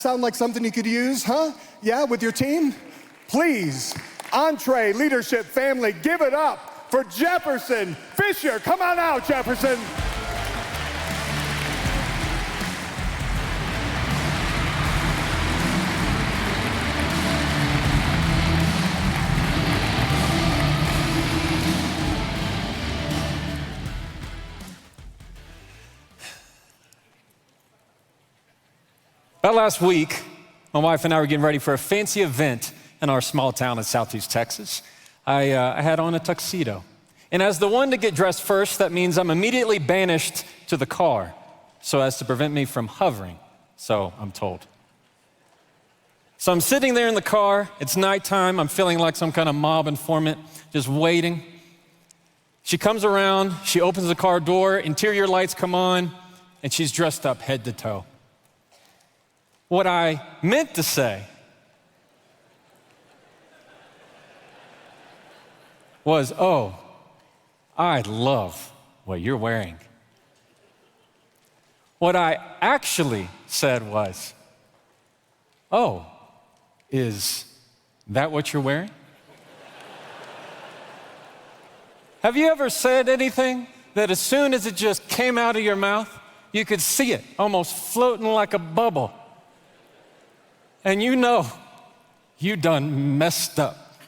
Sound like something you could use, huh? Yeah, with your team? Please, entree, leadership, family, give it up for Jefferson Fisher. Come on out, Jefferson. About last week, my wife and I were getting ready for a fancy event in our small town in Southeast Texas. I had on a tuxedo. And as the one to get dressed first, that means I'm immediately banished to the car so as to prevent me from hovering, so I'm told. So I'm sitting there in the car, it's nighttime, I'm feeling like some kind of mob informant, just waiting. She comes around, she opens the car door, interior lights come on, and she's dressed up head to toe. What I meant to say was, oh, I love what you're wearing. What I actually said was, oh, is that what you're wearing? Have you ever said anything that as soon as it just came out of your mouth, you could see it almost floating like a bubble? And you know, you done messed up.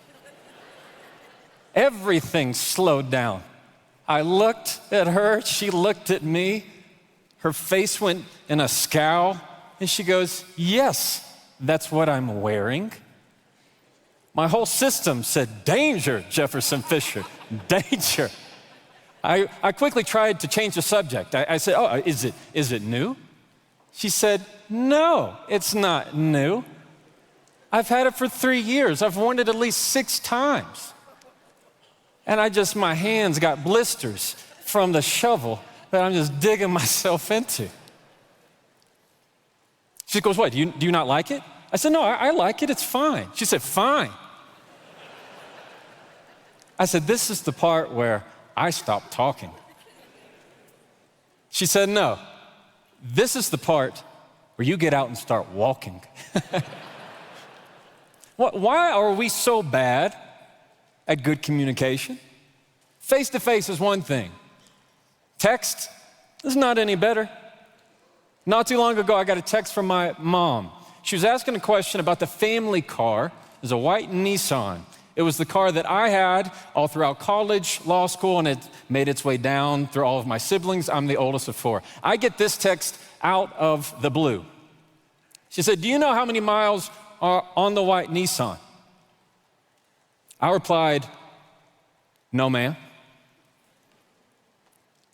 Everything slowed down. I looked at her, she looked at me, her face went in a scowl, and she goes, yes, that's what I'm wearing. My whole system said, danger, Jefferson Fisher, danger. I quickly tried to change the subject. I said, oh, is it new? She said, no, it's not new. I've had it for 3 years. I've worn it at least 6 times. And my hands got blisters from the shovel that I'm just digging myself into. She goes, what, do you not like it? I said, no, I like it, it's fine. She said, fine. I said, this is the part where I stopped talking. She said, no, this is the part where you get out and start walking. Why are we so bad at good communication? Face-to-face is one thing. Text is not any better. Not too long ago, I got a text from my mom. She was asking a question about the family car. It was a white Nissan. It was the car that I had all throughout college, law school, and it made its way down through all of my siblings. I'm the oldest of 4. I get this text out of the blue. She said, do you know how many miles are on the white Nissan? I replied, no, ma'am.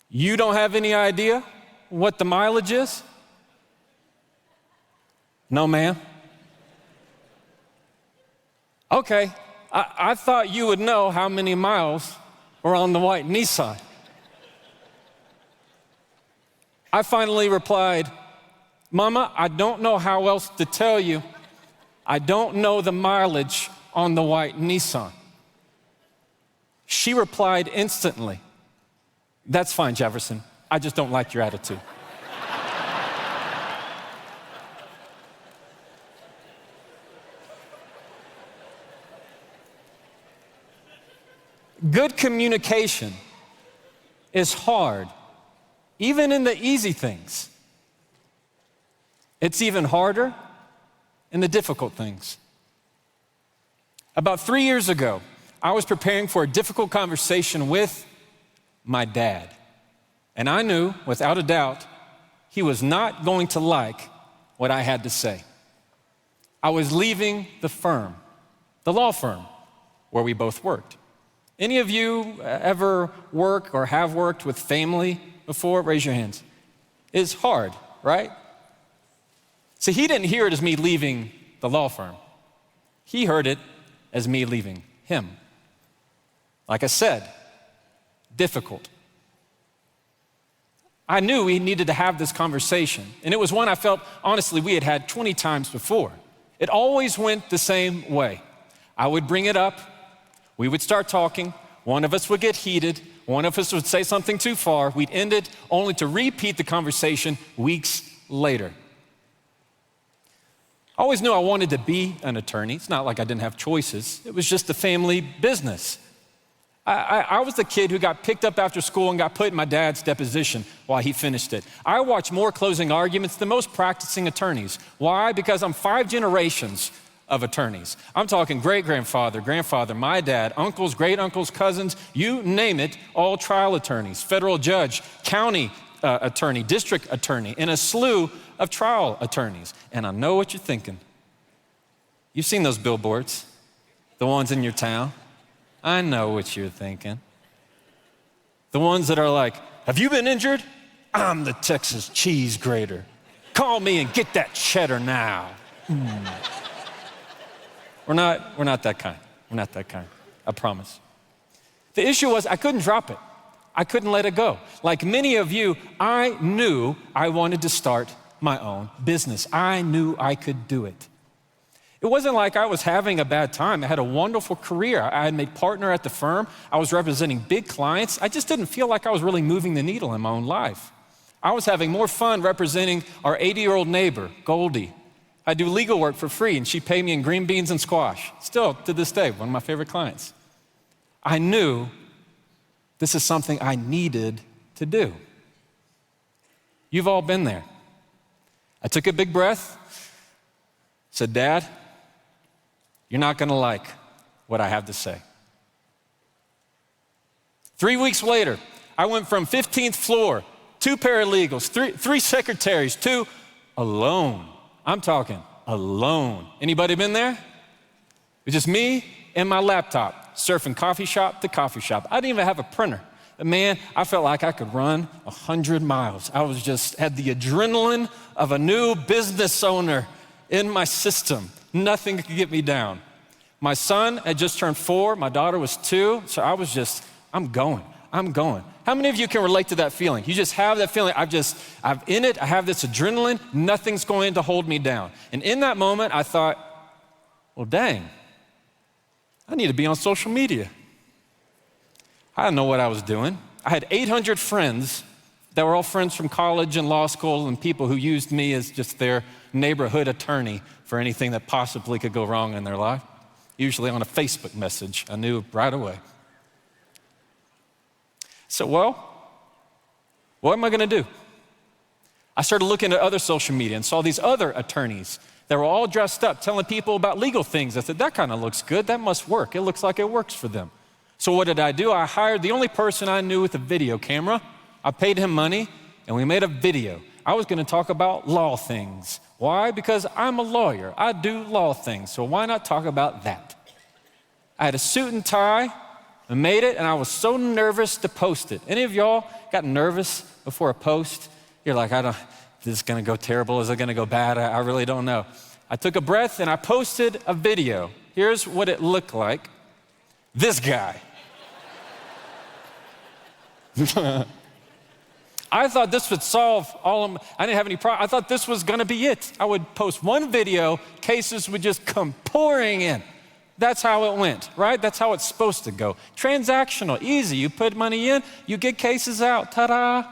You don't have any idea what the mileage is? No, ma'am. Okay, I thought you would know how many miles were on the white Nissan. I finally replied, Mama, I don't know how else to tell you. I don't know the mileage on the white Nissan. She replied instantly, that's fine, Jefferson. I just don't like your attitude. Good communication is hard, even in the easy things. It's even harder in the difficult things. About 3 years ago, I was preparing for a difficult conversation with my dad. And I knew, without a doubt, he was not going to like what I had to say. I was leaving the firm, the law firm, where we both worked. Any of you ever work or have worked with family before? Raise your hands. It's hard, right? See, he didn't hear it as me leaving the law firm. He heard it as me leaving him. Like I said, difficult. I knew we needed to have this conversation, and it was one I felt, honestly, we had had 20 times before. It always went the same way. I would bring it up, we would start talking, one of us would get heated, one of us would say something too far, we'd end it only to repeat the conversation weeks later. I always knew I wanted to be an attorney. It's not like I didn't have choices. It was just a family business. I was the kid who got picked up after school and got put in my dad's deposition while he finished it. I watched more closing arguments than most practicing attorneys. Why? Because I'm 5 generations of attorneys. I'm talking great-grandfather, grandfather, my dad, uncles, great-uncles, cousins, you name it, all trial attorneys, federal judge, county attorney, district attorney, and a slew of trial attorneys. And I know what you're thinking. You've seen those billboards, the ones in your town. I know what you're thinking. The ones that are like, have you been injured? I'm the Texas cheese grater. Call me and get that cheddar now. We're not that kind. We're not that kind, I promise. The issue was I couldn't drop it. I couldn't let it go. Like many of you, I knew I wanted to start my own business. I knew I could do it. It wasn't like I was having a bad time. I had a wonderful career. I had made partner at the firm. I was representing big clients. I just didn't feel like I was really moving the needle in my own life. I was having more fun representing our 80-year-old neighbor, Goldie. I do legal work for free, and she paid me in green beans and squash. Still, to this day, one of my favorite clients. I knew this is something I needed to do. You've all been there. I took a big breath, said, Dad, you're not gonna like what I have to say. 3 weeks later, I went from 15th floor, 2 paralegals, three secretaries, to alone. I'm talking alone. Anybody been there? It's just me and my laptop, surfing coffee shop to coffee shop. I didn't even have a printer. But man, I felt like I could run 100 miles. I was just had the adrenaline of a new business owner in my system. Nothing could get me down. My son had just turned 4, my daughter was 2, so I was just, I'm going. How many of you can relate to that feeling? You just have that feeling, I'm in it, I have this adrenaline, nothing's going to hold me down. And in that moment, I thought, well, dang, I need to be on social media. I didn't know what I was doing. I had 800 friends that were all friends from college and law school and people who used me as just their neighborhood attorney for anything that possibly could go wrong in their life. Usually on a Facebook message, I knew right away. So, well, what am I gonna do? I started looking at other social media and saw these other attorneys that were all dressed up telling people about legal things. I said, that kind of looks good, that must work. It looks like it works for them. So what did I do? I hired the only person I knew with a video camera. I paid him money and we made a video. I was gonna talk about law things. Why? Because I'm a lawyer. I do law things, so why not talk about that? I had a suit and tie and made it, and I was so nervous to post it. Any of y'all got nervous before a post? You're like, is this gonna go terrible? Is it gonna go bad? I really don't know. I took a breath and I posted a video. Here's what it looked like. This guy. I thought this would solve all of I didn't have any problem. I thought this was gonna be it. I would post one video, cases would just come pouring in. That's how it went, right? That's how it's supposed to go. Transactional, easy. You put money in, you get cases out, ta-da.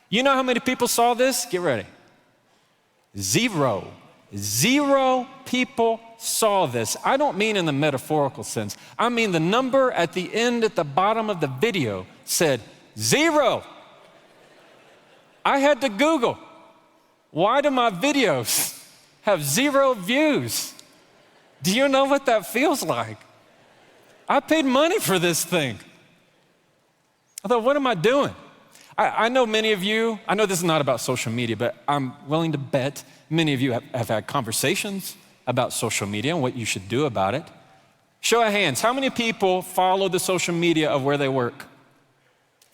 You know how many people saw this? Get ready. 0. 0 people saw this. I don't mean in the metaphorical sense. I mean the number at the end, at the bottom of the video said 0. I had to Google, why do my videos have 0 views? Do you know what that feels like? I paid money for this thing. I thought, what am I doing? I know many of you, I know this is not about social media, but I'm willing to bet many of you have had conversations about social media and what you should do about it. Show of hands, how many people follow the social media of where they work?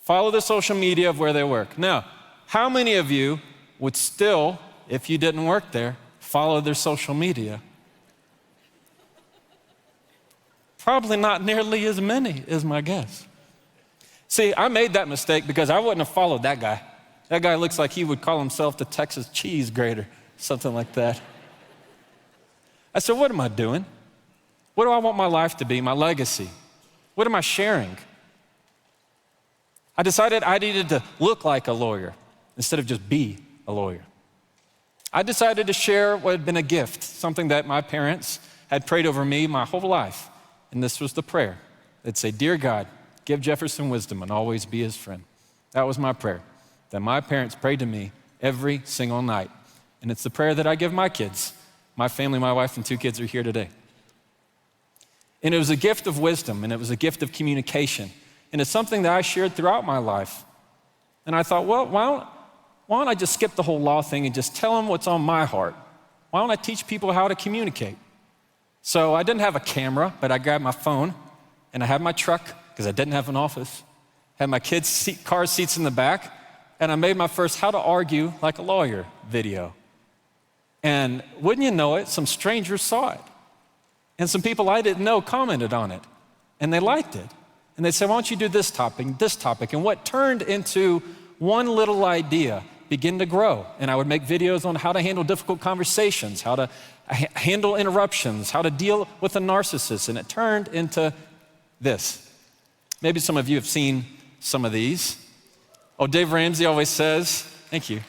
Follow the social media of where they work. Now, how many of you would still, if you didn't work there, follow their social media? Probably not nearly as many is my guess. See, I made that mistake because I wouldn't have followed that guy. That guy looks like he would call himself the Texas cheese grater, something like that. I said, what am I doing? What do I want my life to be, my legacy? What am I sharing? I decided I needed to look like a lawyer instead of just be a lawyer. I decided to share what had been a gift, something that my parents had prayed over me my whole life. And this was the prayer. It'd say, "Dear God, give Jefferson wisdom and always be his friend." That was my prayer that my parents prayed to me every single night. And it's the prayer that I give my kids. My family, my wife, and 2 kids are here today. And it was a gift of wisdom, and it was a gift of communication. And it's something that I shared throughout my life. And I thought, well, why don't I just skip the whole law thing and just tell them what's on my heart? Why don't I teach people how to communicate? So I didn't have a camera, but I grabbed my phone, and I had my truck, because I didn't have an office. Had my kids' car seats in the back, and I made my first How to Argue Like a Lawyer video. And wouldn't you know it, some strangers saw it. And some people I didn't know commented on it, and they liked it. And they said, "Why don't you do this topic?" And what turned into one little idea began to grow. And I would make videos on how to handle difficult conversations, how to handle interruptions, how to deal with a narcissist. And it turned into this. Maybe some of you have seen some of these. Oh, Dave Ramsey always says, thank you.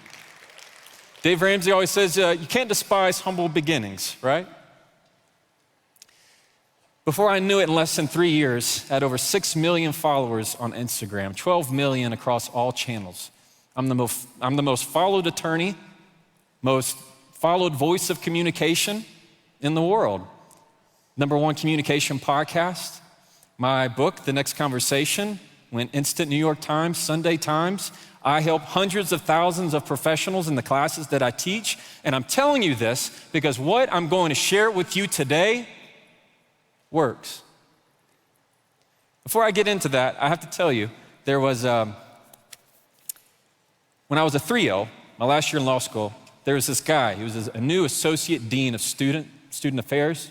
Dave Ramsey always says, you can't despise humble beginnings, right? Before I knew it, in less than 3 years, I had over 6 million followers on Instagram, 12 million across all channels. I'm the most followed attorney, most followed voice of communication in the world. #1 communication podcast. My book, The Next Conversation, went instant New York Times, Sunday Times. I help hundreds of thousands of professionals in the classes that I teach. And I'm telling you this because what I'm going to share with you today works. Before I get into that, I have to tell you, there was, when I was a 3L, my last year in law school, there was this guy. He was a new associate dean of student affairs.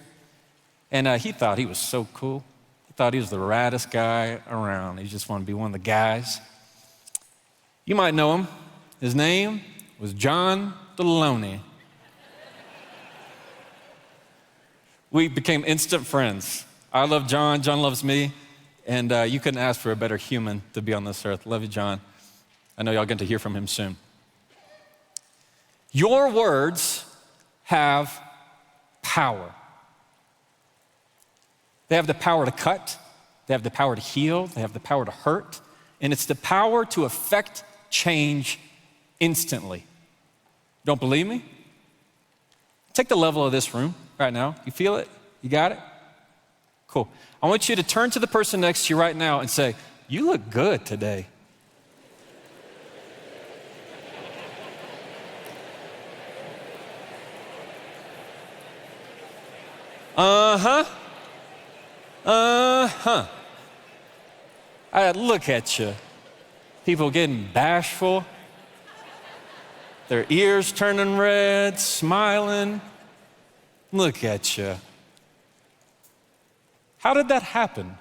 And he thought he was so cool. He thought he was the raddest guy around. He just wanted to be one of the guys. You might know him. His name was John Deloney. We became instant friends. I love John, John loves me, and you couldn't ask for a better human to be on this earth. Love you, John. I know y'all get to hear from him soon. Your words have power. They have the power to cut, they have the power to heal, they have the power to hurt, and it's the power to affect change instantly. Don't believe me? Take the level of this room right now. You feel it? You got it? Cool. I want you to turn to the person next to you right now and say, "You look good today." Look at you. People getting bashful, their ears turning red, smiling. Look at you. How did that happen?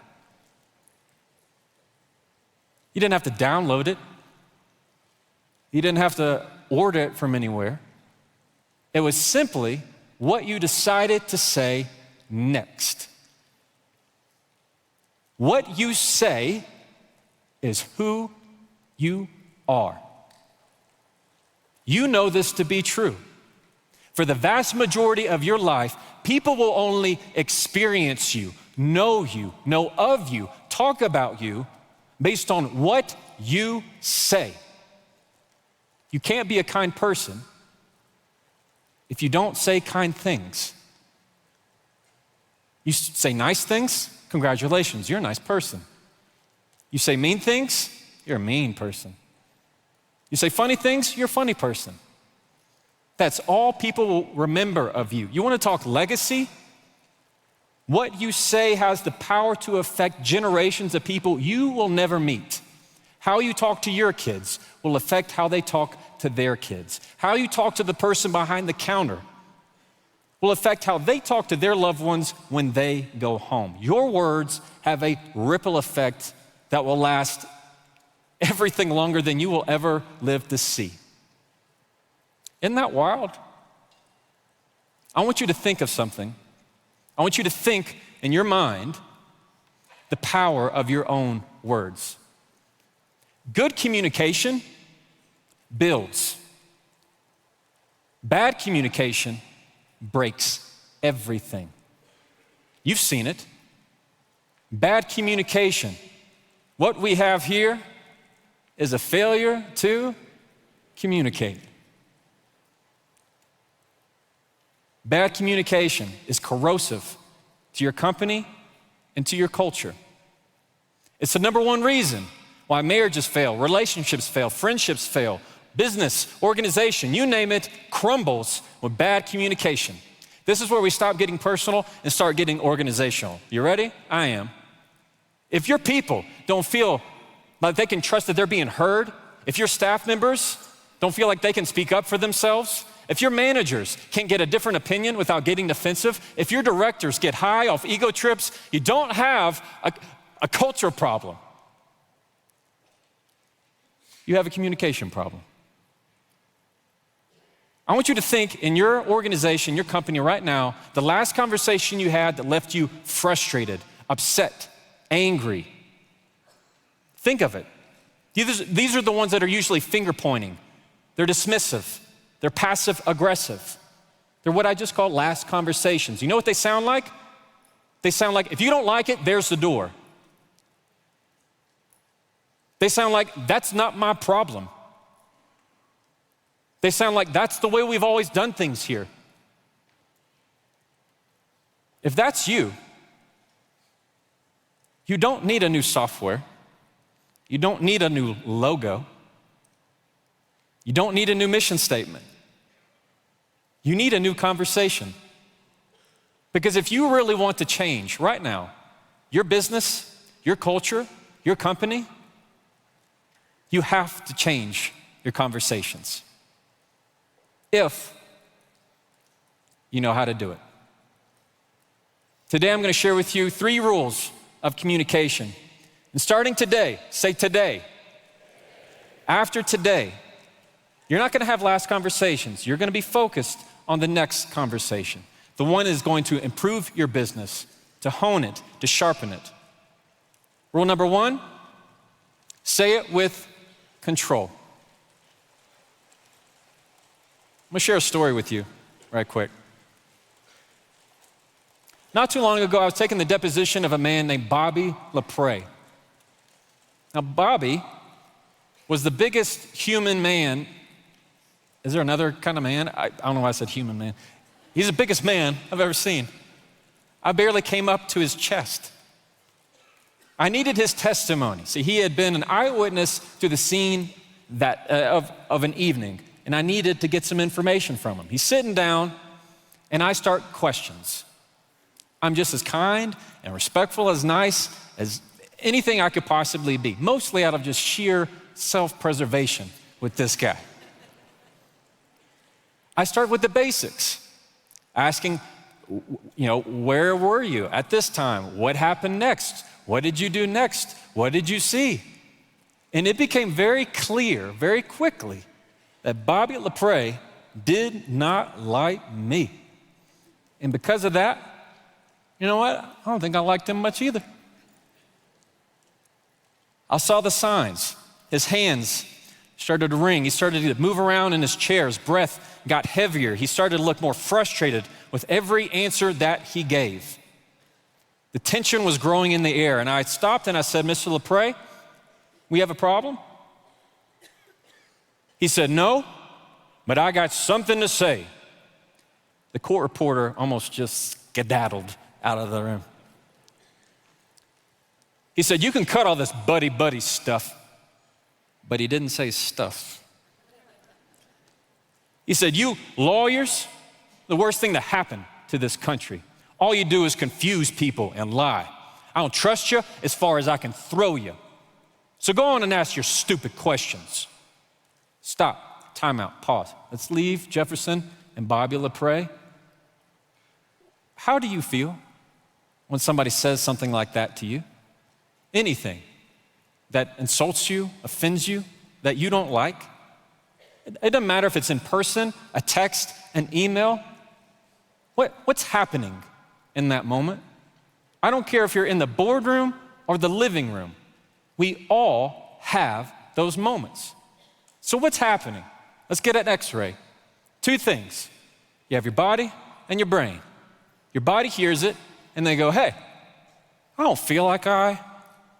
You didn't have to download it. You didn't have to order it from anywhere. It was simply what you decided to say next. What you say is who you are. You know this to be true. For the vast majority of your life, people will only experience you, know of you, talk about you based on what you say. You can't be a kind person if you don't say kind things. You say nice things, congratulations, you're a nice person. You say mean things, you're a mean person. You say funny things, you're a funny person. That's all people will remember of you. You want to talk legacy? What you say has the power to affect generations of people you will never meet. How you talk to your kids will affect how they talk to their kids. How you talk to the person behind the counter will affect how they talk to their loved ones when they go home. Your words have a ripple effect that will last everything longer than you will ever live to see. Isn't that wild? I want you to think of something. I want you to think in your mind the power of your own words. Good communication builds. Bad communication breaks everything. You've seen it. Bad communication. What we have here is a failure to communicate. Bad communication is corrosive to your company and to your culture. It's the number one reason why marriages fail, relationships fail, friendships fail, business, organization, you name it, crumbles with bad communication. This is where we stop getting personal and start getting organizational. You ready? I am. If your people don't feel like they can trust that they're being heard, if your staff members don't feel like they can speak up for themselves, if your managers can't get a different opinion without getting defensive, if your directors get high off ego trips, you don't have a culture problem. You have a communication problem. I want you to think in your organization, your company right now, the last conversation you had that left you frustrated, upset, angry. Think of it. These are the ones that are usually finger pointing. They're dismissive. They're passive aggressive. They're what I just call last conversations. You know what they sound like? They sound like, if you don't like it, there's the door. They sound like, that's not my problem. They sound like, that's the way we've always done things here. If that's you, you don't need a new software. You don't need a new logo. You don't need a new mission statement. You need a new conversation. Because if you really want to change right now, your business, your culture, your company, you have to change your conversations. If you know how to do it. Today I'm going to share with you 3 rules of communication. And starting today, say today. After today, you're not going to have last conversations. You're going to be focused on the next conversation. The one is going to improve your business, to hone it, to sharpen it. Rule number 1, say it with control. I'm going to share a story with you right quick. Not too long ago, I was taking the deposition of a man named Bobby LaPrey. Now, Bobby was the biggest human man. Is there another kind of man? I don't know why I said human man. He's the biggest man I've ever seen. I barely came up to his chest. I needed his testimony. See, he had been an eyewitness to the scene of an evening, and I needed to get some information from him. He's sitting down, and I start questions. I'm just as kind and respectful, as nice as anything I could possibly be, mostly out of just sheer self-preservation with this guy. I start with the basics, asking, where were you at this time? What happened next? What did you do next? What did you see? And it became very clear, very quickly, that Bobby LaPrey did not like me. And because of that, you know what? I don't think I liked him much either. I saw the signs. His hands started to ring. He started to move around in his chair. His breath got heavier. He started to look more frustrated with every answer that he gave. The tension was growing in the air, and I stopped and I said, Mr. LaPrey, we have a problem? He said, no, but I got something to say. The court reporter almost just skedaddled out of the room. He said, you can cut all this buddy stuff, but he didn't say stuff. He said, you lawyers, the worst thing to happen to this country. All you do is confuse people and lie. I don't trust you as far as I can throw you. So go on and ask your stupid questions. Stop, time out, pause. Let's leave Jefferson and Bobby LaPrey. How do you feel when somebody says something like that to you? Anything that insults you, offends you, that you don't like. It doesn't matter if it's in person, a text, an email. What's happening in that moment? I don't care if you're in the boardroom or the living room. We all have those moments. So what's happening? Let's get an x-ray. Two things. You have your body and your brain. Your body hears it and they go, hey, I don't feel like I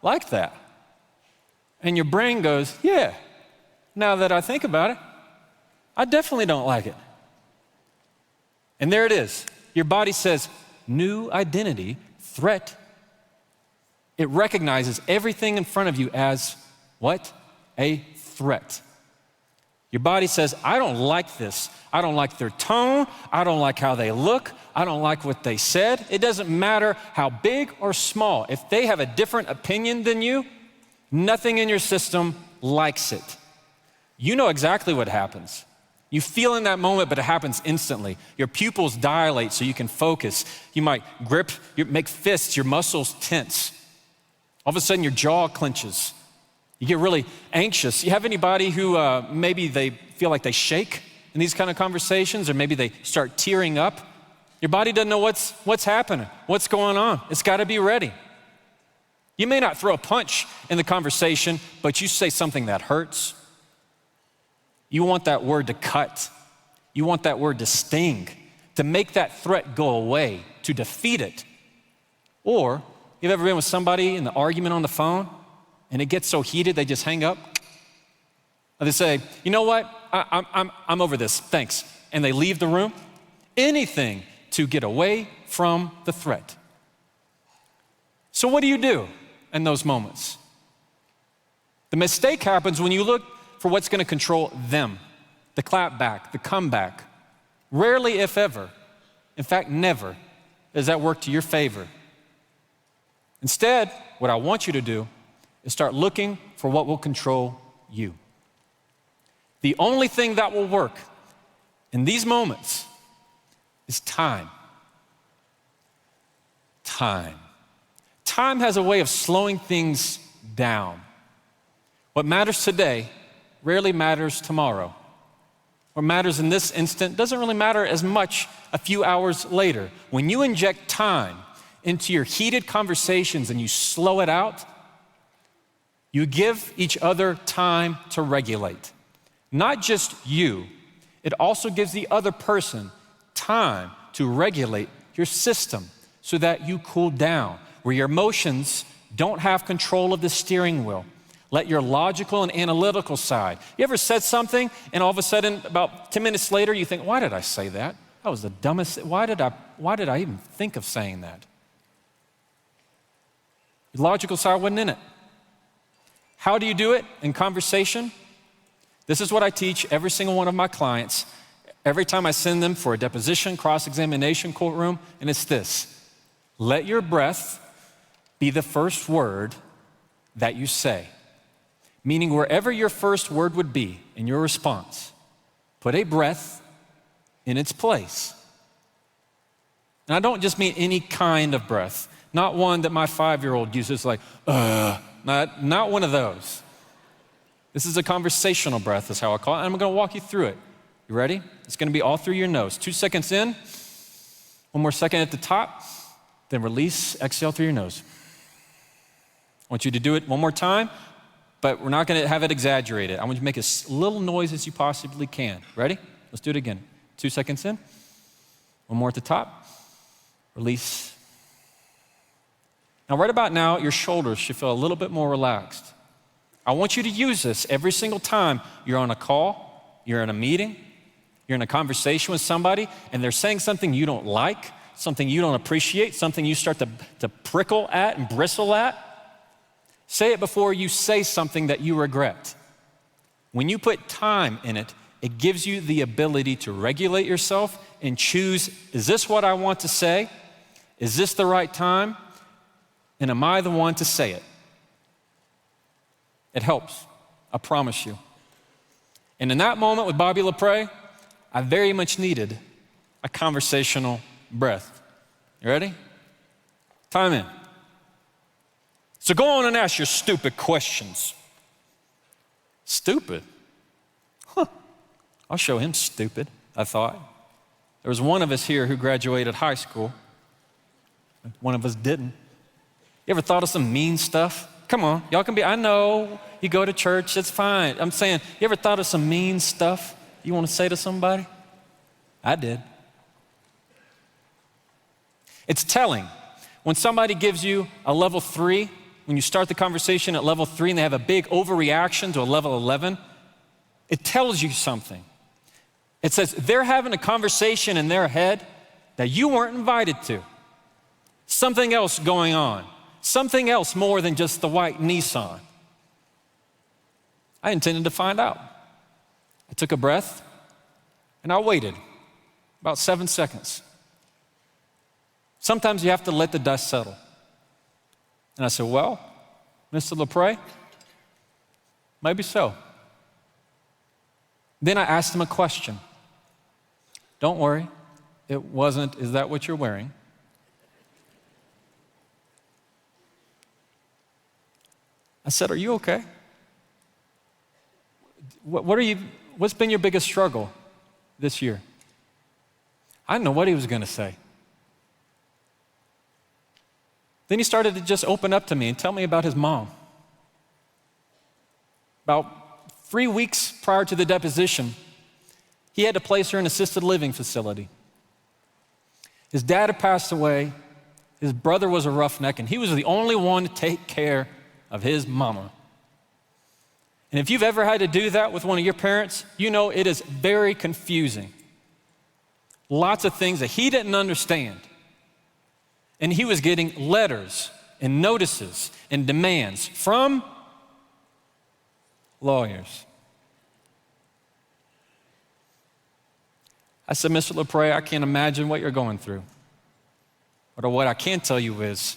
like that. And your brain goes, yeah, now that I think about it, I definitely don't like it. And there it is. Your body says, new identity, threat. It recognizes everything in front of you as what? A threat. Your body says, I don't like this. I don't like their tone. I don't like how they look. I don't like what they said. It doesn't matter how big or small. If they have a different opinion than you, nothing in your system likes it. You know exactly what happens. You feel in that moment, but it happens instantly. Your pupils dilate so you can focus. You might grip, make fists, your muscles tense. All of a sudden, your jaw clenches. You get really anxious. You have anybody who maybe they feel like they shake in these kind of conversations, or maybe they start tearing up? Your body doesn't know what's happening, what's going on. It's got to be ready. You may not throw a punch in the conversation, but you say something that hurts. You want that word to cut. You want that word to sting, to make that threat go away, to defeat it. Or you've ever been with somebody in the argument on the phone and it gets so heated they just hang up? Or they say, you know what, I'm over this, thanks. And they leave the room. Anything to get away from the threat. So what do you do in those moments? The mistake happens when you look for what's going to control them, the clap back, the comeback. Rarely, if ever, in fact, never, does that work to your favor. Instead, what I want you to do is start looking for what will control you. The only thing that will work in these moments is time. Time. Time has a way of slowing things down. What matters today rarely matters tomorrow. What matters in this instant doesn't really matter as much a few hours later. When you inject time into your heated conversations and you slow it out, you give each other time to regulate. Not just you, it also gives the other person time to regulate your system so that you cool down, where your emotions don't have control of the steering wheel. Let your logical and analytical side. You ever said something and all of a sudden about 10 minutes later you think, why did I say that? That was the dumbest, why did I even think of saying that? Your logical side wasn't in it. How do you do it in conversation? This is what I teach every single one of my clients every time I send them for a deposition, cross-examination, courtroom, and it's this. Let your breath be the first word that you say. Meaning wherever your first word would be in your response, put a breath in its place. And I don't just mean any kind of breath, not one that my 5-year-old uses like, not one of those. This is a conversational breath is how I call it, and I'm gonna walk you through it. You ready? It's gonna be all through your nose. 2 seconds in, one more second at the top, then release, exhale through your nose. I want you to do it one more time, but we're not gonna have it exaggerated. I want you to make as little noise as you possibly can. Ready? Let's do it again. 2 seconds in, one more at the top, release. Now, right about now, your shoulders should feel a little bit more relaxed. I want you to use this every single time you're on a call, you're in a meeting, you're in a conversation with somebody, and they're saying something you don't like, something you don't appreciate, something you start to prickle at and bristle at. Say it before you say something that you regret. When you put time in it, it gives you the ability to regulate yourself and choose, is this what I want to say? Is this the right time? And am I the one to say it? It helps, I promise you. And in that moment with Bobby LaPrey, I very much needed a conversational breath. You ready? Time in. So go on and ask your stupid questions. Stupid? Huh. I'll show him stupid, I thought. There was one of us here who graduated high school. One of us didn't. You ever thought of some mean stuff? Come on, y'all can be, I know you go to church, it's fine. I'm saying, you ever thought of some mean stuff you want to say to somebody? I did. It's telling. When somebody gives you a level 3, when you start the conversation at level 3 and they have a big overreaction to a level 11, it tells you something. It says they're having a conversation in their head that you weren't invited to. Something else going on. Something else more than just the white Nissan. I intended to find out. I took a breath and I waited about 7 seconds. Sometimes you have to let the dust settle. And I said, well, Mr. LaPrey, maybe so. Then I asked him a question. Don't worry, it wasn't, is that what you're wearing? I said, are you okay? What's been your biggest struggle this year? I didn't know what he was gonna say. Then he started to just open up to me and tell me about his mom. About 3 weeks prior to the deposition, he had to place her in an assisted living facility. His dad had passed away, his brother was a roughneck, and he was the only one to take care of his mama. And if you've ever had to do that with one of your parents, you know it is very confusing. Lots of things that he didn't understand. And he was getting letters and notices and demands from lawyers. I said, Mr. LaPrey, I can't imagine what you're going through. But what I can tell you is,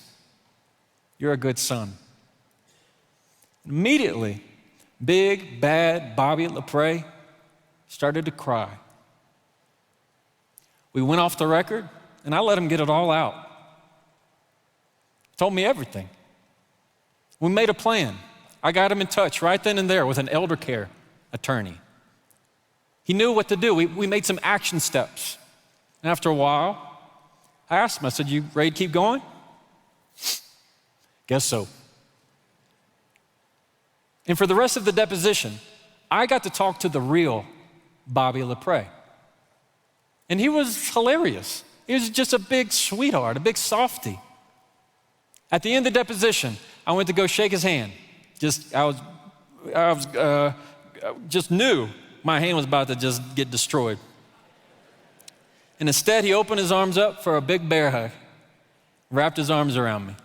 you're a good son. Immediately, big, bad Bobby LaPrey started to cry. We went off the record, and I let him get it all out. Told me everything. We made a plan. I got him in touch right then and there with an elder care attorney. He knew what to do. We made some action steps. And after a while, I asked him, I said, you ready to keep going? Guess so. And for the rest of the deposition, I got to talk to the real Bobby LaPrey. And he was hilarious. He was just a big sweetheart, a big softie. At the end of the deposition, I went to go shake his hand. I just knew my hand was about to just get destroyed. And instead, he opened his arms up for a big bear hug, wrapped his arms around me.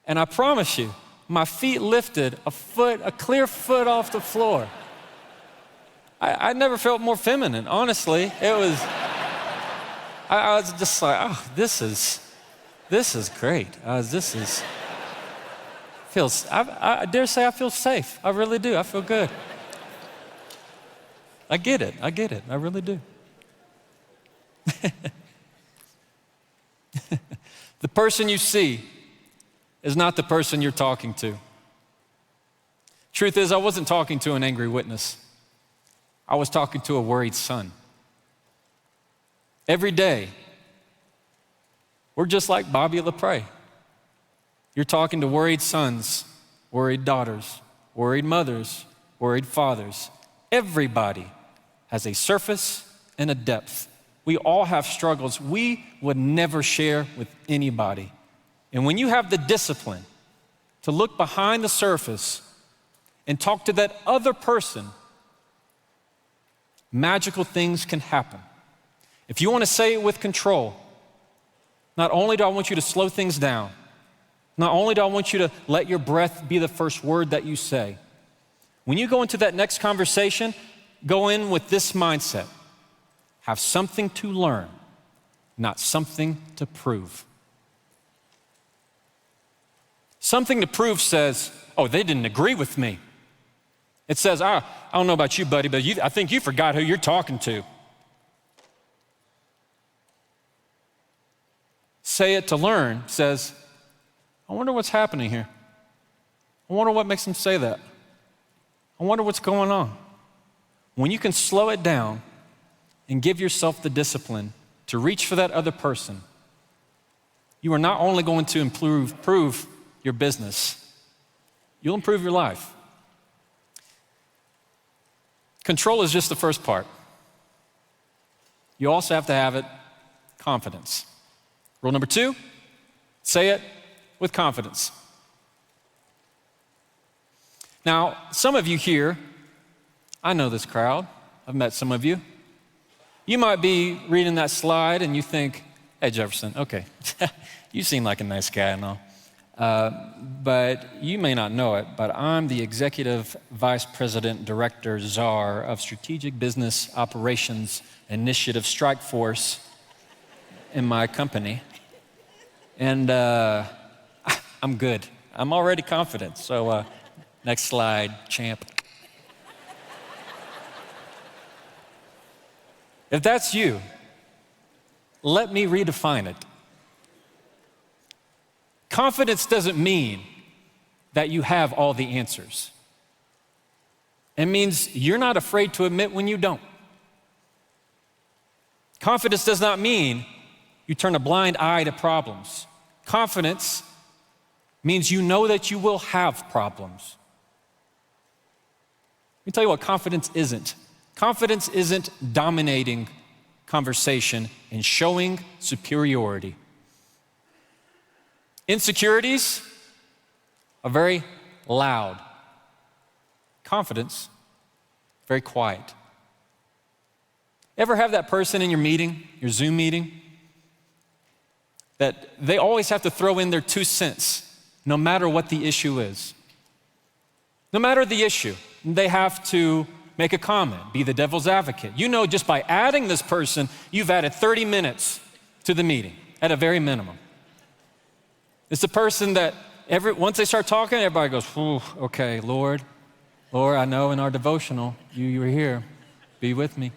And I promise you, my feet lifted a clear foot off the floor. I never felt more feminine, honestly. It was, I was just like, oh, this is great. I dare say I feel safe. I really do. I feel good. I get it. I really do. The person you see is not the person you're talking to. Truth is, I wasn't talking to an angry witness. I was talking to a worried son. Every day, we're just like Bobby LaPrey. You're talking to worried sons, worried daughters, worried mothers, worried fathers. Everybody has a surface and a depth. We all have struggles we would never share with anybody. And when you have the discipline to look behind the surface and talk to that other person, magical things can happen. If you want to say it with control, not only do I want you to slow things down, not only do I want you to let your breath be the first word that you say, when you go into that next conversation, go in with this mindset. Have something to learn, not something to prove. Something to prove says, oh, they didn't agree with me. It says, I don't know about you, buddy, but I think you forgot who you're talking to. Say it to learn says, I wonder what's happening here. I wonder what makes them say that. I wonder what's going on. When you can slow it down and give yourself the discipline to reach for that other person, you are not only going to improve your business, you'll improve your life. Control is just the first part. You also have to have it, confidence. Rule number 2, say it with confidence. Now, some of you here, I know this crowd, I've met some of you. You might be reading that slide and you think, hey, Jefferson, okay, you seem like a nice guy and all. But you may not know it, but I'm the Executive Vice President, Director, Czar of Strategic Business Operations Initiative Strike Force in my company. And I'm good. I'm already confident. So next slide, champ. If that's you, let me redefine it. Confidence doesn't mean that you have all the answers. It means you're not afraid to admit when you don't. Confidence does not mean you turn a blind eye to problems. Confidence means you know that you will have problems. Let me tell you what confidence isn't. Confidence isn't dominating conversation and showing superiority. Insecurities are very loud. Confidence, very quiet. Ever have that person in your meeting, your Zoom meeting, that they always have to throw in their 2 cents, no matter what the issue is? No matter the issue, they have to make a comment, be the devil's advocate. You know, just by adding this person, you've added 30 minutes to the meeting at a very minimum. It's the person that once they start talking, everybody goes, "Ooh, okay, Lord, I know in our devotional, you were here. Be with me."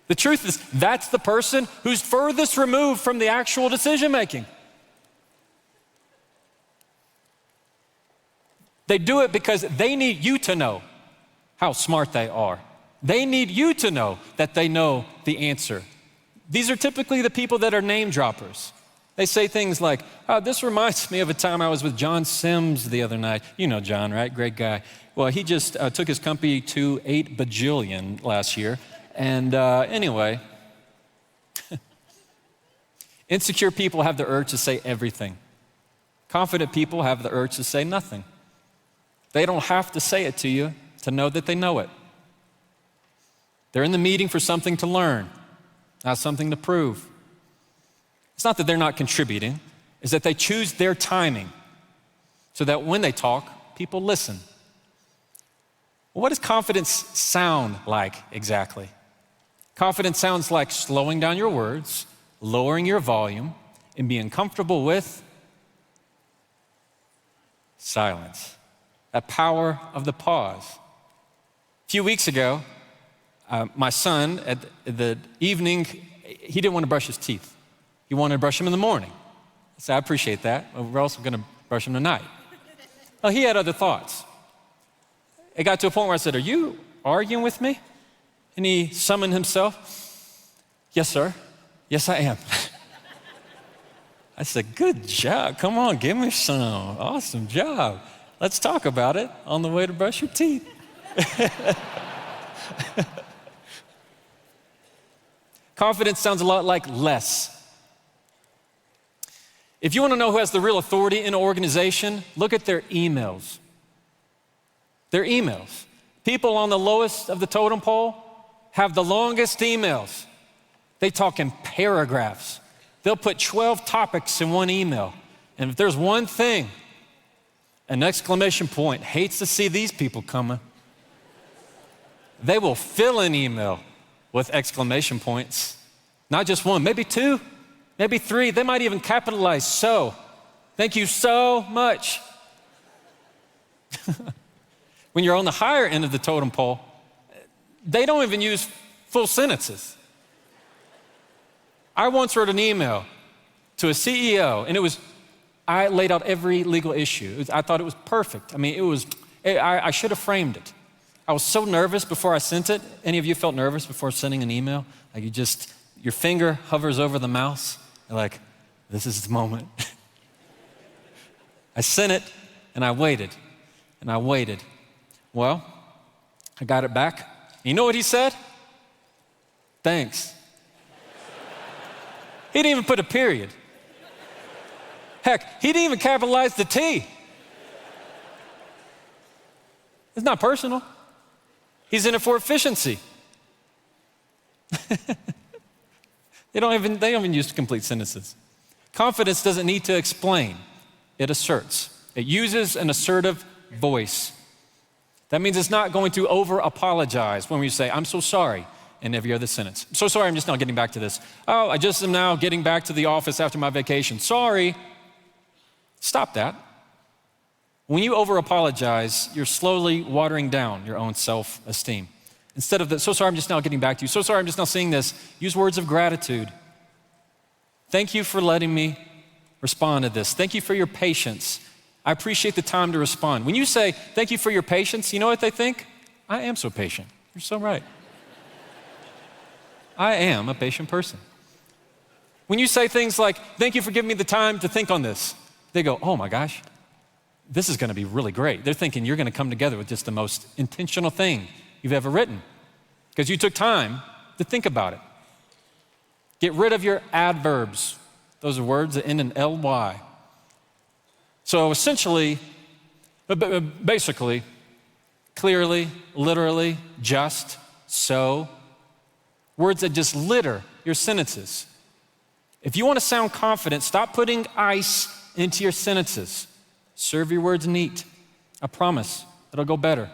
The truth is, that's the person who's furthest removed from the actual decision making. They do it because they need you to know how smart they are. They need you to know that they know the answer. These are typically the people that are name droppers. They say things like, "Oh, this reminds me of a time I was with John Sims the other night." You know John, right? Great guy. Well, he just took his company to 8 bajillion last year. And anyway, insecure people have the urge to say everything. Confident people have the urge to say nothing. They don't have to say it to you to know that they know it. They're in the meeting for something to learn, not something to prove. It's not that they're not contributing, it's that they choose their timing so that when they talk, people listen. Well, what does confidence sound like exactly? Confidence sounds like slowing down your words, lowering your volume, and being comfortable with silence. That power of the pause. A few weeks ago, my son, at the evening, he didn't want to brush his teeth. He wanted to brush them in the morning. I said, I appreciate that. We're also going to brush them tonight. Well, he had other thoughts. It got to a point where I said, "Are you arguing with me?" And he summoned himself. "Yes, sir. Yes, I am." I said, "Good job. Come on, give me some. Awesome job. Let's talk about it on the way to brush your teeth." Confidence sounds a lot like less. If you want to know who has the real authority in an organization, look at their emails. Their emails. People on the lowest of the totem pole have the longest emails. They talk in paragraphs. They'll put 12 topics in one email. And if there's one thing, an exclamation point, hates to see these people coming, they will fill an email with exclamation points. Not just one, maybe 2, maybe 3. They might even capitalize "so." Thank you so much. When you're on the higher end of the totem pole, they don't even use full sentences. I once wrote an email to a CEO, and I laid out every legal issue. I thought it was perfect. I mean, I should have framed it. I was so nervous before I sent it. Any of you felt nervous before sending an email? Like your finger hovers over the mouse. You're like, this is the moment. I sent it, and I waited, and I waited. Well, I got it back. You know what he said? Thanks. He didn't even put a period. Heck, he didn't even capitalize the T. It's not personal. He's in it for efficiency. They don't even use complete sentences. Confidence doesn't need to explain. It asserts. It uses an assertive voice. That means it's not going to over-apologize when we say, I'm so sorry, in every other sentence. I'm so sorry, I'm just now getting back to this. Oh, I just am now getting back to the office after my vacation. Sorry. Stop that. When you over-apologize, you're slowly watering down your own self-esteem. Instead of the, so sorry, I'm just now getting back to you. So sorry, I'm just now seeing this. Use words of gratitude. Thank you for letting me respond to this. Thank you for your patience. I appreciate the time to respond. When you say, thank you for your patience, you know what they think? I am so patient. You're so right. I am a patient person. When you say things like, thank you for giving me the time to think on this, they go, oh my gosh, this is gonna be really great. They're thinking you're gonna come together with just the most intentional thing you've ever written because you took time to think about it. Get rid of your adverbs. Those are words that end in ly. So essentially, basically, clearly, literally, just, so, words that just litter your sentences. If you want to sound confident, stop putting ice into your sentences. Serve your words neat. I promise, it'll go better.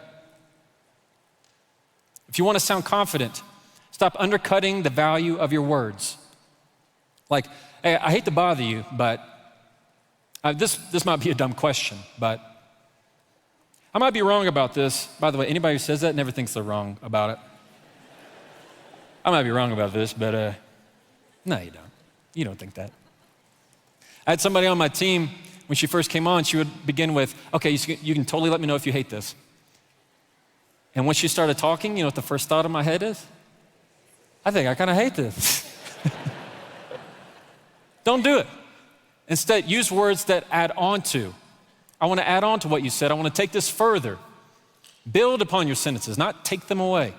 If you want to sound confident, stop undercutting the value of your words. Like, hey, I hate to bother you, but this might be a dumb question, but I might be wrong about this. By the way, anybody who says that never thinks they're wrong about it. I might be wrong about this, but no, you don't. You don't think that. I had somebody on my team, when she first came on, she would begin with, okay, you can totally let me know if you hate this. And when she started talking, you know what the first thought in my head is? I think I kind of hate this. Don't do it. Instead, use words that add on to. I want to add on to what you said. I want to take this further. Build upon your sentences, not take them away.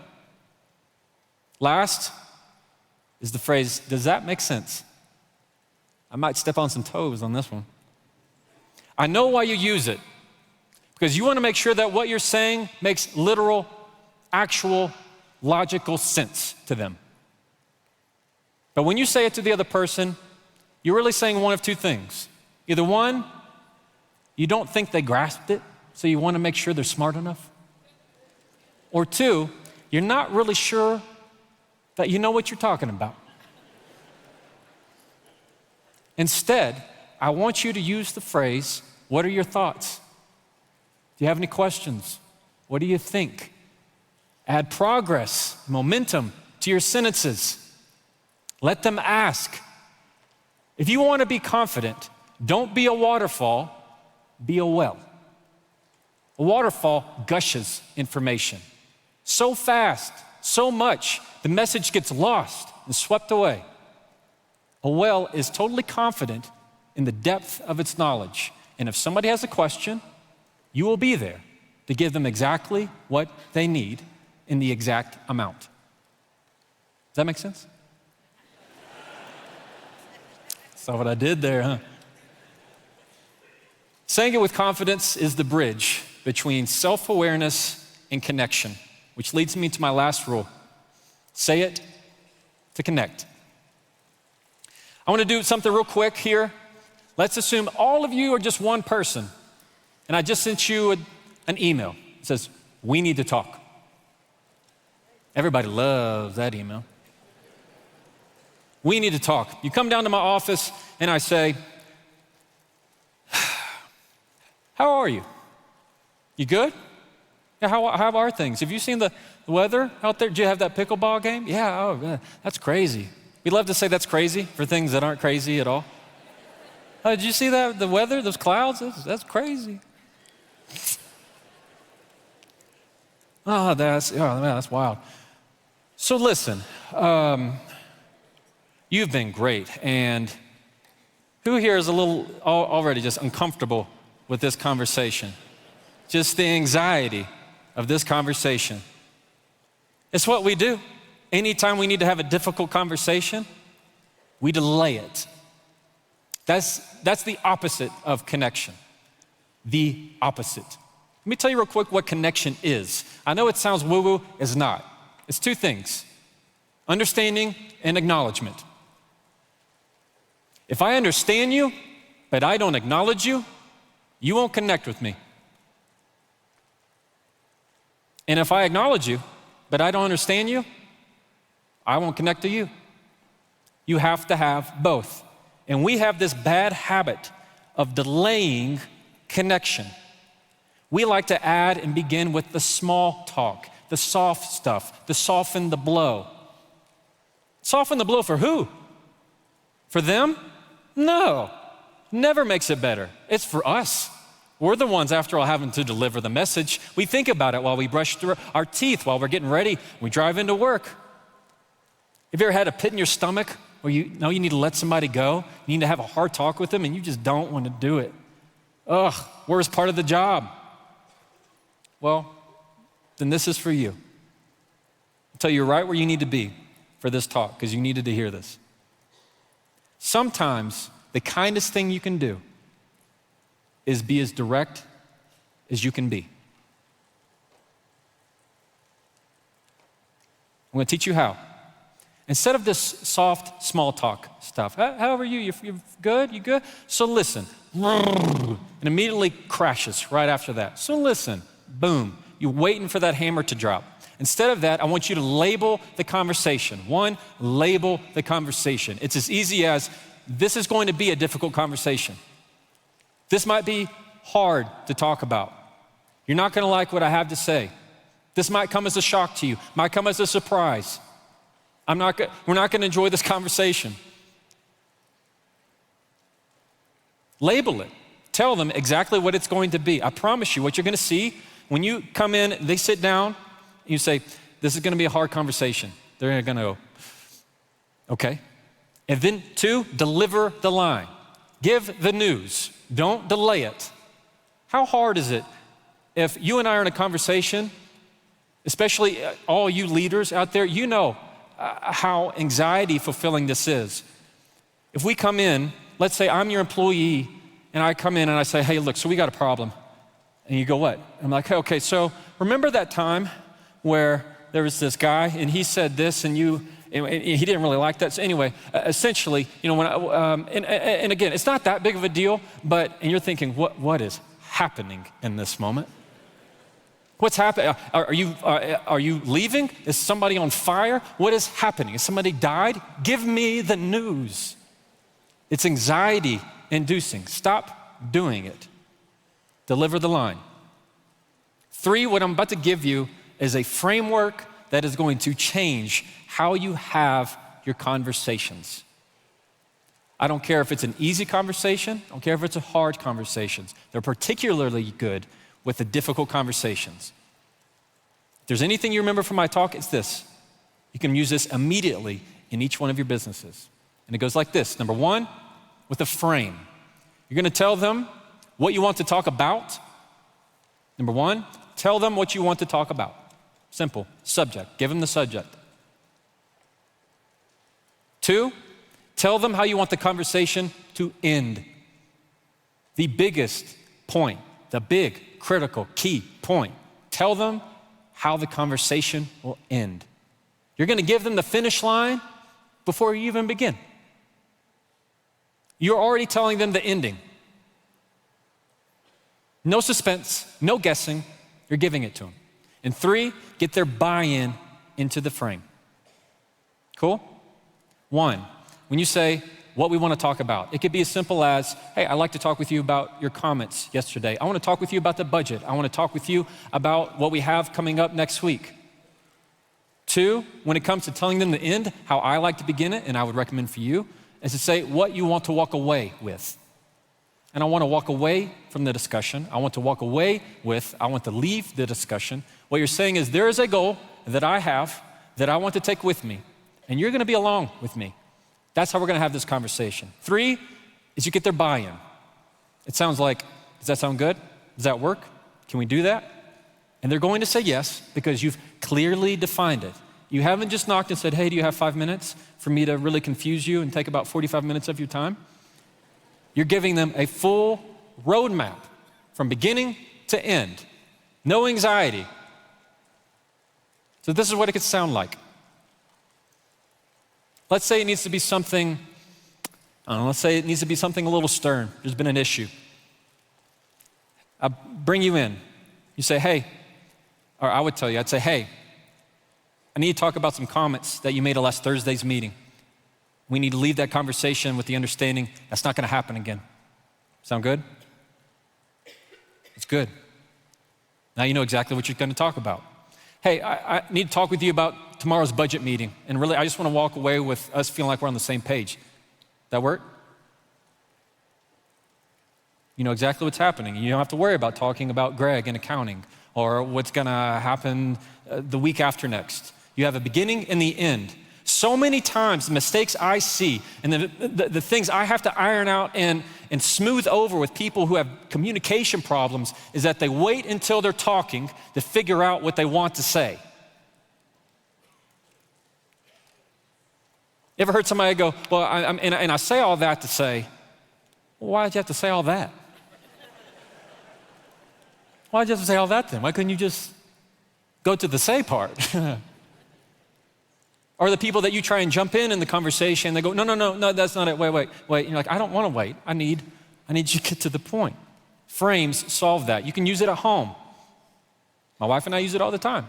Last is the phrase, does that make sense? I might step on some toes on this one. I know why you use it, because you want to make sure that what you're saying makes literal, actual, logical sense to them. But when you say it to the other person, you're really saying one of two things. Either one, you don't think they grasped it, so you want to make sure they're smart enough. Or two, you're not really sure that you know what you're talking about. Instead, I want you to use the phrase, what are your thoughts? Do you have any questions? What do you think? Add progress, momentum to your sentences. Let them ask. If you want to be confident, don't be a waterfall, be a well. A waterfall gushes information so fast, so much, the message gets lost and swept away. A well is totally confident in the depth of its knowledge. And if somebody has a question, you will be there to give them exactly what they need in the exact amount. Does that make sense? Saw what I did there, huh? Saying it with confidence is the bridge between self-awareness and connection, which leads me to my last rule. Say it to connect. I want to do something real quick here. Let's assume all of you are just one person, and I just sent you an email. It says, we need to talk. Everybody loves that email. We need to talk. You come down to my office, and I say, how are you? You good? Yeah, how are things? Have you seen the weather out there? Did you have that pickleball game? Yeah, oh, that's crazy. We love to say that's crazy for things that aren't crazy at all. Oh, did you see that? The weather, those clouds, that's crazy. Oh, that's wild. So listen, you've been great, and who here is a little already just uncomfortable with this conversation? Just the anxiety of this conversation. It's what we do. anytime we need to have a difficult conversation, we delay it. That's the opposite of connection. The opposite. Let me tell you real quick what connection is. I know it sounds woo-woo, it's not. It's two things: understanding and acknowledgement. If I understand you, but I don't acknowledge you, you won't connect with me. And if I acknowledge you, but I don't understand you, I won't connect to you. You have to have both. And we have this bad habit of delaying connection. We like to add and begin with the small talk, the soft stuff, the soften the blow. Soften the blow for who? For them? No, never makes it better. It's for us. We're the ones, after all, having to deliver the message. We think about it while we brush through our teeth, while we're getting ready, we drive into work. Have you ever had a pit in your stomach where you know you need to let somebody go? You need to have a hard talk with them and you just don't want to do it. Ugh, worst part of the job. Well, then this is for you. I'll tell you right where you need to be for this talk, because you needed to hear this. Sometimes the kindest thing you can do is be as direct as you can be. I'm going to teach you how. Instead of this soft, small talk stuff, how are you? You good? You good? So listen. And immediately crashes right after that. So listen. Boom. You're waiting for that hammer to drop. Instead of that, I want you to label the conversation. One, label the conversation. It's as easy as, this is going to be a difficult conversation. This might be hard to talk about. You're not going to like what I have to say. This might come as a shock to you, might come as a surprise. We're not going to enjoy this conversation. Label it. Tell them exactly what it's going to be. I promise you, what you're going to see when you come in, they sit down, you say, this is going to be a hard conversation. They're going to go, okay. And then two, deliver the line. Give the news. Don't delay it. How hard is it if you and I are in a conversation, especially all you leaders out there, you know how anxiety fulfilling this is. If we come in, let's say I'm your employee, and I come in and I say, hey, look, so we got a problem. And you go, what? I'm like, hey, okay, so remember that time where there was this guy and he said this and he didn't really like that. So anyway, essentially, you know, when and again, it's not that big of a deal, and you're thinking, what is happening in this moment? What's happening? Are you leaving? Is somebody on fire? What is happening? Has somebody died? Give me the news. It's anxiety inducing. Stop doing it. Deliver the line. 3, what I'm about to give you is a framework that is going to change how you have your conversations. I don't care if it's an easy conversation. I don't care if it's a hard conversation. They're particularly good with the difficult conversations. If there's anything you remember from my talk, it's this. You can use this immediately in each one of your businesses. And it goes like this. Number 1, with a frame. You're going to tell them what you want to talk about. Number 1, tell them what you want to talk about. Simple. Subject. Give them the subject. 2, tell them how you want the conversation to end. The biggest point, the big, critical, key point. Tell them how the conversation will end. You're going to give them the finish line before you even begin. You're already telling them the ending. No suspense, no guessing. You're giving it to them. And 3, get their buy-in into the frame. Cool? 1, when you say what we want to talk about, it could be as simple as, hey, I'd like to talk with you about your comments yesterday. I want to talk with you about the budget. I want to talk with you about what we have coming up next week. 2, when it comes to telling them the end, how I like to begin it, and I would recommend for you, is to say what you want to walk away with. And I want to walk away from the discussion. I want to walk away with, I want to leave the discussion. What you're saying is there is a goal that I have that I want to take with me, and you're going to be along with me. That's how we're going to have this conversation. 3 is you get their buy-in. It sounds like, does that sound good? Does that work? Can we do that? And they're going to say yes because you've clearly defined it. You haven't just knocked and said, hey, do you have 5 minutes for me to really confuse you and take about 45 minutes of your time? You're giving them a full roadmap from beginning to end. No anxiety. So this is what it could sound like. Let's say it needs to be something, let's say it needs to be something a little stern. There's been an issue. I bring you in. You say, hey, or I would tell you, I'd say, hey, I need to talk about some comments that you made at last Thursday's meeting. We need to leave that conversation with the understanding that's not gonna happen again. Sound good? It's good. Now you know exactly what you're gonna talk about. Hey, I need to talk with you about tomorrow's budget meeting, and really, I just wanna walk away with us feeling like we're on the same page. That work? You know exactly what's happening. You don't have to worry about talking about Greg and accounting or what's gonna happen the week after next. You have a beginning and the end. So many times, the mistakes I see and the things I have to iron out and smooth over with people who have communication problems is that they wait until they're talking to figure out what they want to say. You ever heard somebody go, well, I say all that to say, well, why did you have to say all that? Why did you have to say all that then? Why couldn't you just go to the say part? Or the people that you try and jump in the conversation, they go, no, that's not it, wait. And you're like, I don't wanna wait, I need you to get to the point. Frames solve that. You can use it at home. My wife and I use it all the time.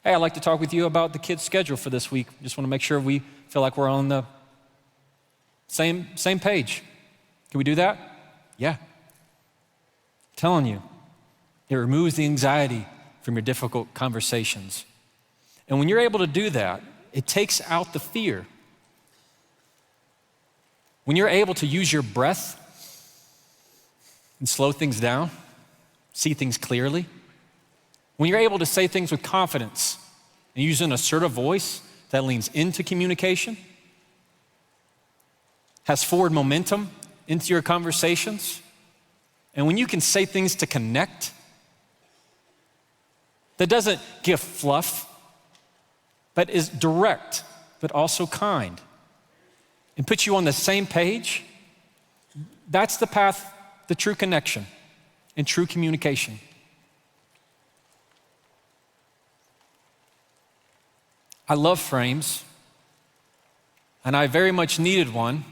Hey, I'd like to talk with you about the kids' schedule for this week. Just wanna make sure we feel like we're on the same page. Can we do that? Yeah. I'm telling you, it removes the anxiety from your difficult conversations. And when you're able to do that, it takes out the fear. When you're able to use your breath and slow things down, see things clearly, when you're able to say things with confidence and use an assertive voice that leans into communication, has forward momentum into your conversations, and when you can say things to connect, that doesn't give fluff, but is direct, but also kind, and puts you on the same page, that's the path to true connection and true communication. I love frames, and I very much needed one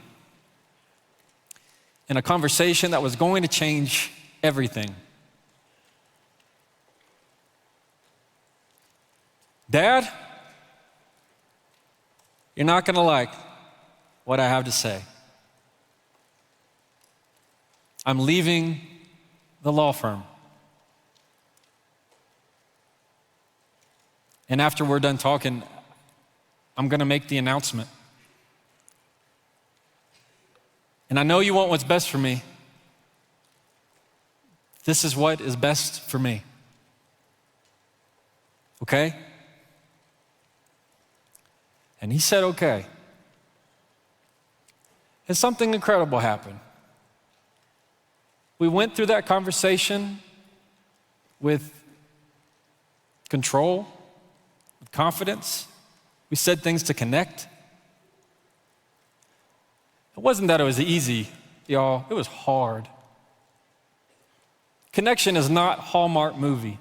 in a conversation that was going to change everything. Dad, you're not gonna like what I have to say. I'm leaving the law firm. And after we're done talking, I'm gonna make the announcement. And I know you want what's best for me. This is what is best for me. Okay? And he said, okay. And something incredible happened. We went through that conversation with control, with confidence. We said things to connect. It wasn't that it was easy, y'all. It was hard. Connection is not Hallmark movie.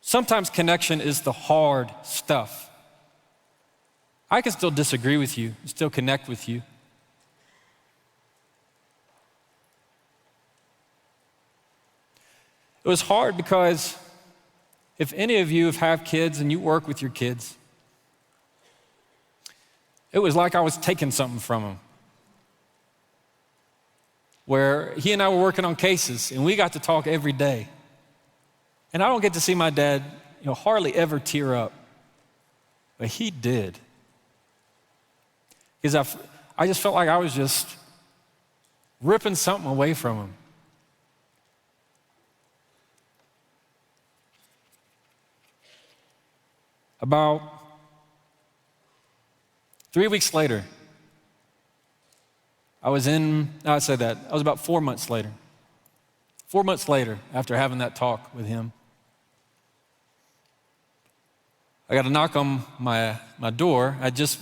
Sometimes connection is the hard stuff. I can still disagree with you, still connect with you. It was hard because if any of you have kids and you work with your kids, it was like I was taking something from them. Where he and I were working on cases and we got to talk every day. And I don't get to see my dad, hardly ever tear up, but he did. Because I just felt like I was just ripping something away from him. About 3 weeks later, I was about 4 months later. 4 months later, after having that talk with him, I got a knock on my door. I just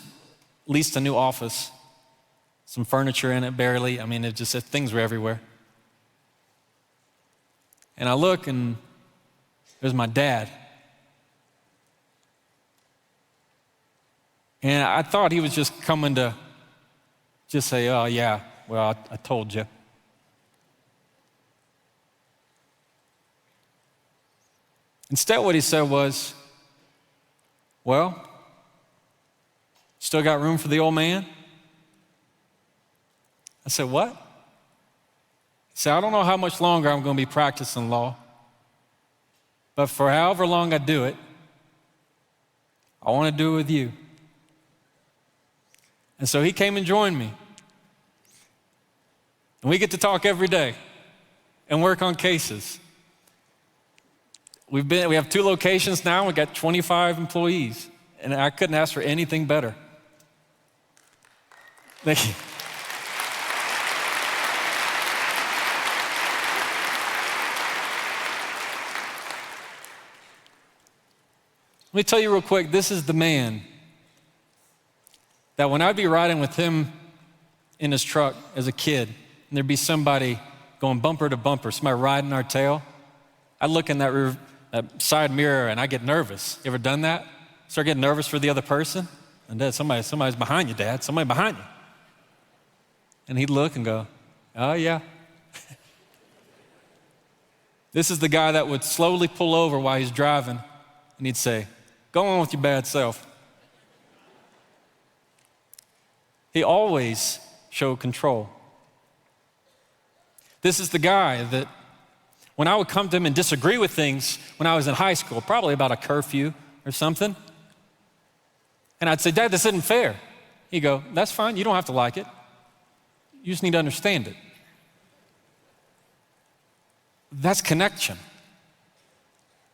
leased a new office, some furniture in it, barely. I mean, things were everywhere. And I look, and there's my dad. And I thought he was just coming to just say, oh, yeah, well, I told you. Instead, what he said was, well, still got room for the old man? I said, what? He said, I don't know how much longer I'm going to be practicing law, but for however long I do it, I want to do it with you. And so he came and joined me. And we get to talk every day and work on cases. We have 2 locations now. We got 25 employees, and I couldn't ask for anything better. Thank you. Let me tell you real quick, this is the man that when I'd be riding with him in his truck as a kid, and there'd be somebody going bumper to bumper, somebody riding our tail, I'd look in that side mirror and I get nervous. You ever done that? Start getting nervous for the other person? And Dad, somebody's behind you, Dad. Somebody behind you. And he'd look and go, oh, yeah. This is the guy that would slowly pull over while he's driving, and he'd say, go on with your bad self. He always showed control. This is the guy that when I would come to him and disagree with things when I was in high school, probably about a curfew or something, and I'd say, Dad, this isn't fair. He'd go, that's fine, you don't have to like it. You just need to understand it. That's connection.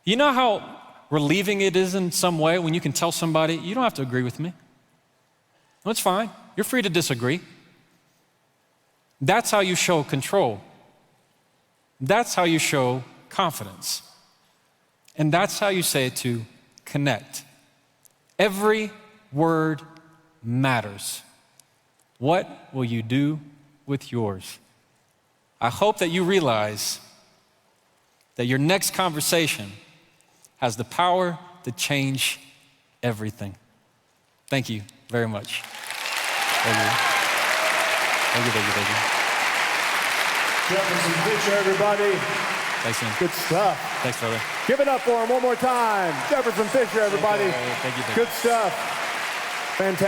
You know how relieving it is in some way when you can tell somebody, you don't have to agree with me. No, it's fine. You're free to disagree. That's how you show control. That's how you show confidence. And that's how you say to connect. Every word matters. What will you do with yours? I hope that you realize that your next conversation has the power to change everything. Thank you very much. Thank you. Thank you, thank you, thank you. Jefferson Fisher, everybody. Thanks, man. Good stuff. Thanks, brother. Give it up for him one more time. Jefferson Fisher, everybody. Thank you. Good stuff. Fantastic.